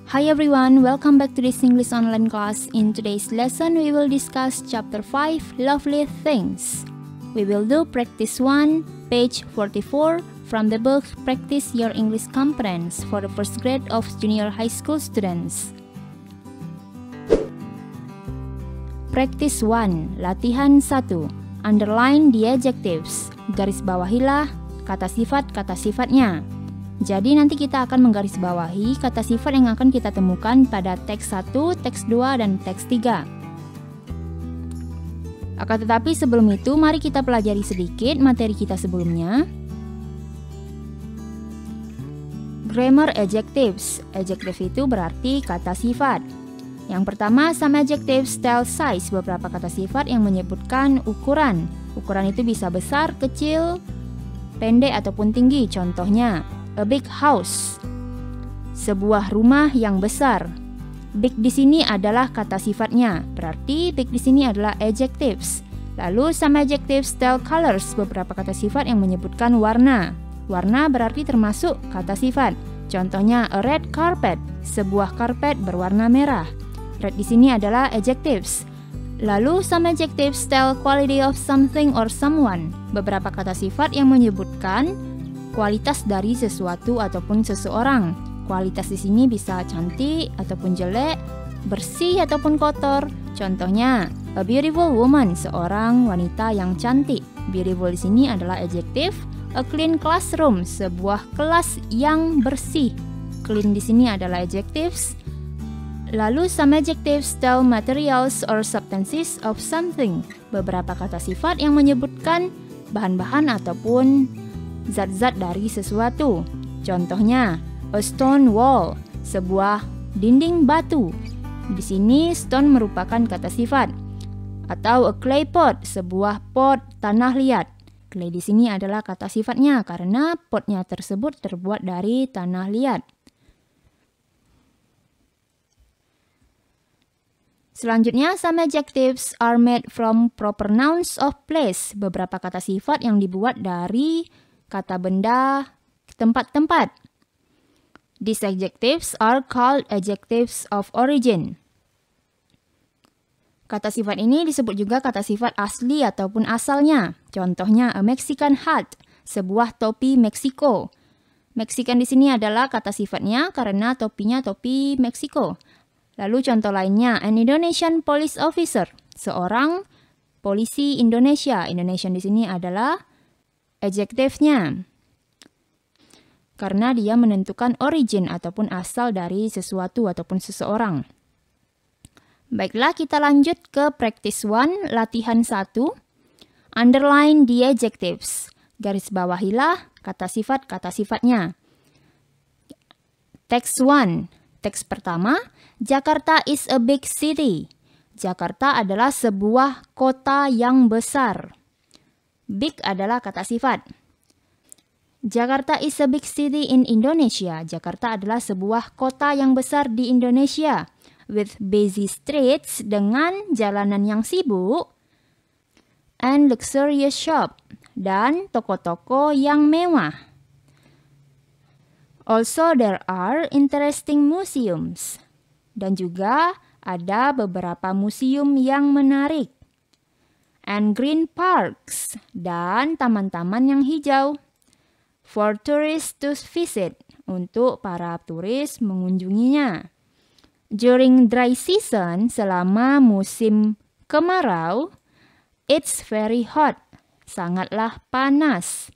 Hi everyone, welcome back to this English online class. In today's lesson, we will discuss chapter 5, Lovely Things. We will do practice 1, page 44 from the book Practice Your English Comprehension for the first grade of junior high school students. Practice 1, latihan 1. Underline the adjectives. Garis bawahilah kata sifat-kata sifatnya. Jadi nanti kita akan menggarisbawahi kata sifat yang akan kita temukan pada teks 1, teks 2, dan teks 3. Akan tetapi sebelum itu, mari kita pelajari sedikit materi kita sebelumnya. Grammar adjectives. Adjective itu berarti kata sifat. Yang pertama, some adjectives tell size, beberapa kata sifat yang menyebutkan ukuran. Ukuran itu bisa besar, kecil, pendek, ataupun tinggi. Contohnya, a big house, sebuah rumah yang besar. Big di sini adalah kata sifatnya, berarti big di sini adalah adjectives. Lalu some adjectives tell colors, beberapa kata sifat yang menyebutkan warna. Warna berarti termasuk kata sifat. Contohnya a red carpet, sebuah karpet berwarna merah. Red di sini adalah adjectives. Lalu some adjectives tell quality of something or someone, beberapa kata sifat yang menyebutkan kualitas dari sesuatu ataupun seseorang. Kualitas di sini bisa cantik ataupun jelek, bersih ataupun kotor. Contohnya, a beautiful woman, seorang wanita yang cantik. Beautiful di sini adalah adjective. A clean classroom, sebuah kelas yang bersih. Clean di sini adalah adjectives. Lalu some adjectives tell materials or substances of something, beberapa kata sifat yang menyebutkan bahan-bahan ataupun zat-zat dari sesuatu. Contohnya, a stone wall, sebuah dinding batu. Di sini stone merupakan kata sifat. Atau a clay pot, sebuah pot tanah liat. Clay di sini adalah kata sifatnya karena potnya tersebut terbuat dari tanah liat. Selanjutnya, some adjectives are made from proper nouns of place, beberapa kata sifat yang dibuat dari kata benda, tempat-tempat. These adjectives are called adjectives of origin. Kata sifat ini disebut juga kata sifat asli ataupun asalnya. Contohnya, a Mexican hat, sebuah topi Meksiko. Mexican di sini adalah kata sifatnya karena topinya topi Meksiko. Lalu contoh lainnya, an Indonesian police officer, seorang polisi Indonesia. Indonesian di sini adalah adjektifnya karena dia menentukan origin ataupun asal dari sesuatu ataupun seseorang. Baiklah, kita lanjut ke practice 1, latihan 1. Underline the adjectives. Garis bawahilah kata sifat-kata sifatnya. Text 1. Teks pertama, Jakarta is a big city. Jakarta adalah sebuah kota yang besar. Big adalah kata sifat. Jakarta is a big city in Indonesia. Jakarta adalah sebuah kota yang besar di Indonesia. With busy streets, dengan jalanan yang sibuk. And luxurious shop, dan toko-toko yang mewah. Also, there are interesting museums. Dan juga ada beberapa museum yang menarik. And green parks, dan taman-taman yang hijau. For tourists to visit, untuk para turis mengunjunginya. During dry season, selama musim kemarau, it's very hot, sangatlah panas.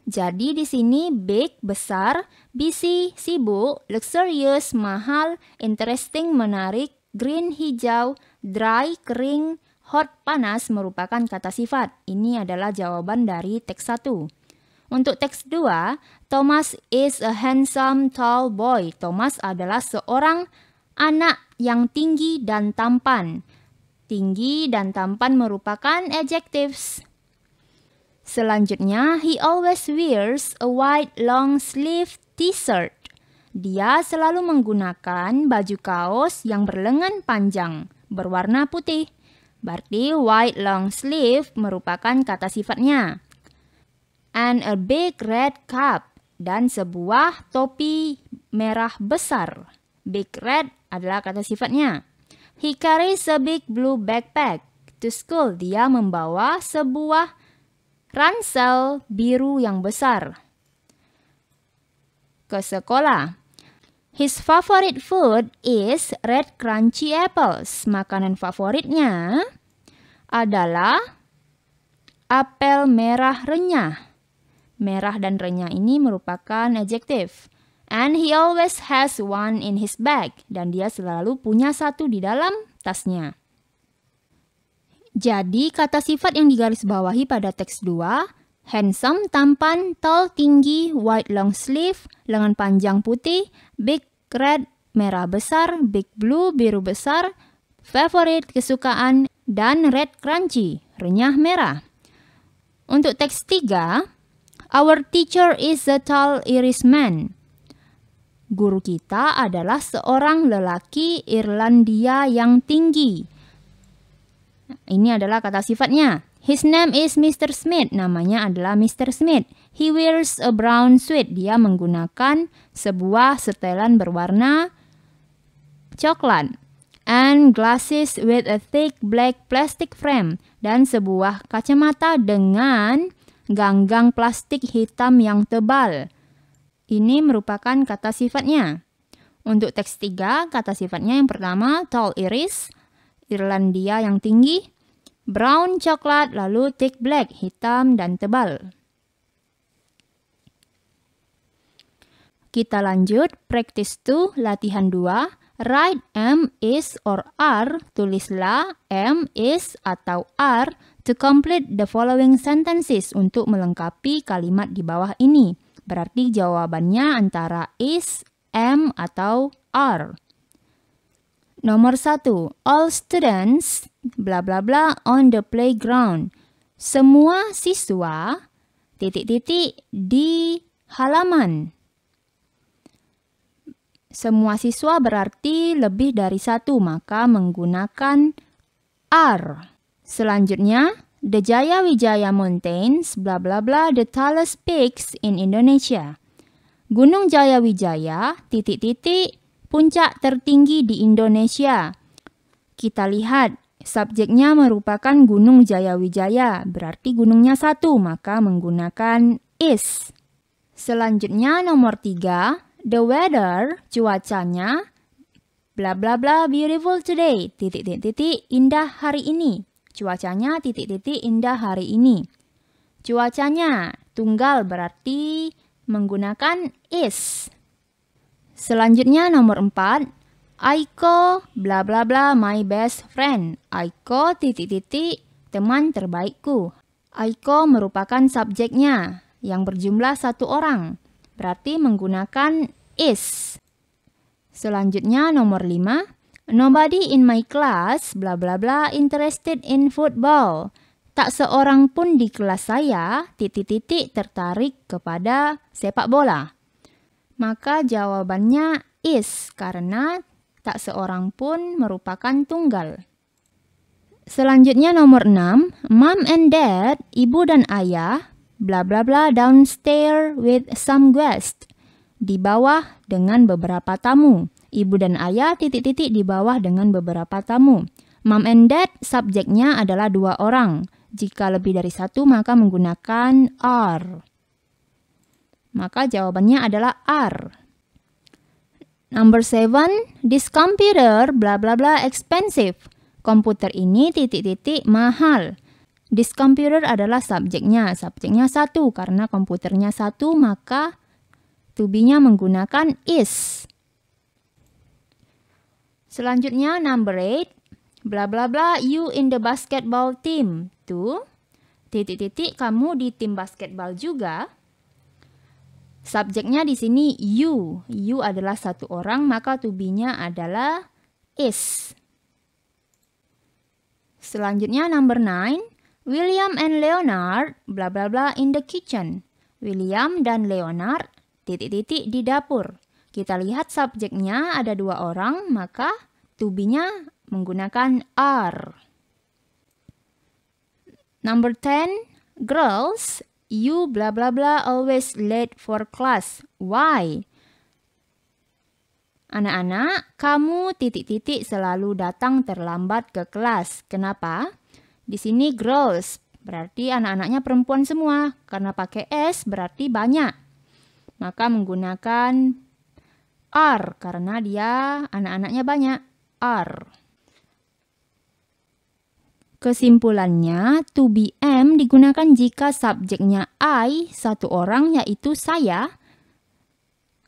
Jadi di sini big, besar, busy, sibuk, luxurious, mahal, interesting, menarik, green, hijau, dry, kering, hot, panas merupakan kata sifat. Ini adalah jawaban dari teks 1. Untuk teks 2, Thomas is a handsome tall boy. Thomas adalah seorang anak yang tinggi dan tampan. Tinggi dan tampan merupakan adjectives. Selanjutnya, he always wears a white long sleeve t-shirt. Dia selalu menggunakan baju kaos yang berlengan panjang, berwarna putih. Berarti white long sleeve merupakan kata sifatnya. And a big red cap, dan sebuah topi merah besar. Big red adalah kata sifatnya. He carries a big blue backpack to school. Dia membawa sebuah ransel biru yang besar ke sekolah. His favorite food is red crunchy apples. Makanan favoritnya adalah apel merah renyah. Merah dan renyah ini merupakan adjektif. And he always has one in his bag. Dan dia selalu punya satu di dalam tasnya. Jadi kata sifat yang digarisbawahi pada teks 2, handsome, tampan, tall, tinggi, white long sleeve, lengan panjang putih, big red, merah besar, big blue, biru besar, favorite, kesukaan, dan red crunchy, renyah merah. Untuk teks 3, our teacher is a tall Irish man. Guru kita adalah seorang lelaki Irlandia yang tinggi. Ini adalah kata sifatnya. His name is Mr. Smith. Namanya adalah Mr. Smith. He wears a brown suit. Dia menggunakan sebuah setelan berwarna coklat. And glasses with a thick black plastic frame. Dan sebuah kacamata dengan ganggang plastik hitam yang tebal. Ini merupakan kata sifatnya. Untuk teks 3, kata sifatnya yang pertama, tall Irish, Irlandia yang tinggi, brown coklat, lalu thick black, hitam dan tebal. Kita lanjut, practice 2, latihan 2. Write am, is, or are, tulislah am, is, atau are to complete the following sentences untuk melengkapi kalimat di bawah ini. Berarti jawabannya antara is, am, atau are. Nomor 1. All students, bla bla bla, on the playground. Semua siswa, titik-titik, di halaman. Semua siswa berarti lebih dari satu, maka menggunakan are. Selanjutnya, the Jayawijaya Mountains, bla bla bla, the tallest peaks in Indonesia. Gunung Jayawijaya, titik-titik, puncak tertinggi di Indonesia. Kita lihat, subjeknya merupakan Gunung Jayawijaya, berarti gunungnya satu, maka menggunakan is. Selanjutnya nomor 3, the weather, cuacanya, bla bla bla, beautiful today, titik-titik, indah hari ini. Cuacanya titik-titik indah hari ini. Cuacanya tunggal berarti menggunakan is. Selanjutnya nomor 4. Aiko bla bla bla my best friend. Aiko titik-titik teman terbaikku. Aiko merupakan subjeknya yang berjumlah satu orang. Berarti menggunakan is. Selanjutnya nomor 5. Nobody in my class, bla bla bla, interested in football. Tak seorang pun di kelas saya, titik-titik, tertarik kepada sepak bola. Maka jawabannya is, karena tak seorang pun merupakan tunggal. Selanjutnya nomor 6, Mom and Dad, ibu dan ayah, bla bla bla, downstairs with some guests. Di bawah dengan beberapa tamu. Ibu dan ayah titik-titik di bawah dengan beberapa tamu. Mom and dad subjeknya adalah 2 orang. Jika lebih dari 1 maka menggunakan are. Maka jawabannya adalah are. Number 7, this computer bla bla bla expensive. Komputer ini titik-titik mahal. This computer adalah subjeknya. Subjeknya 1 karena komputernya 1 maka to be-nya menggunakan is. Selanjutnya number 8, bla bla bla, you in the basketball team. Tuh, titik-titik, kamu di tim basketball juga. Subjeknya di sini you. You adalah 1 orang, maka to be-nya adalah is. Selanjutnya number 9, William and Leonard, bla bla bla, in the kitchen. William dan Leonard, titik-titik, di dapur. Kita lihat subjeknya ada 2 orang, maka to be-nya menggunakan are. Number 10, girls, you bla bla bla always late for class. Why? Anak-anak, kamu titik-titik selalu datang terlambat ke kelas. Kenapa? Di sini girls, berarti anak-anaknya perempuan semua. Karena pakai S berarti banyak. Maka menggunakan are karena dia anak-anaknya banyak. Are. Kesimpulannya, to be am digunakan jika subjeknya I, satu orang yaitu saya.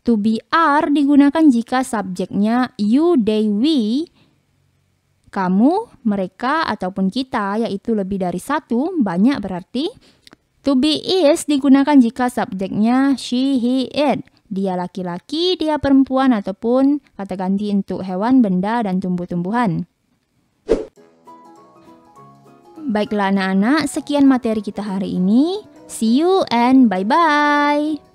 To be are digunakan jika subjeknya you, they, we, kamu, mereka, ataupun kita, yaitu lebih dari satu, banyak berarti. To be is digunakan jika subjeknya she, he, it. Dia laki-laki, dia perempuan, ataupun kata ganti untuk hewan, benda, dan tumbuh-tumbuhan. Baiklah anak-anak, sekian materi kita hari ini. See you and bye-bye.